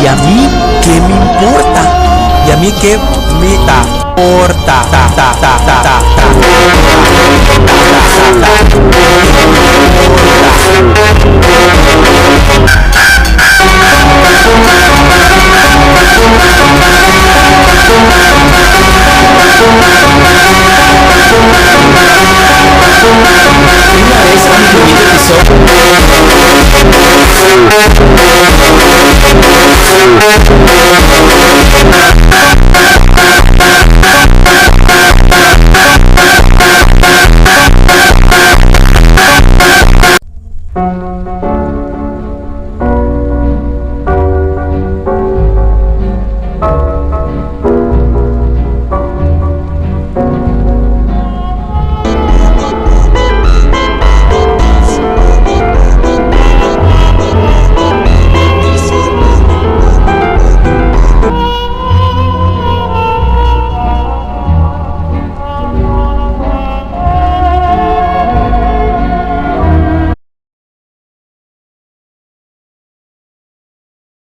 ¿Y a mí qué me importa? ¿Y a mí qué me importa? Una vez a mi episodio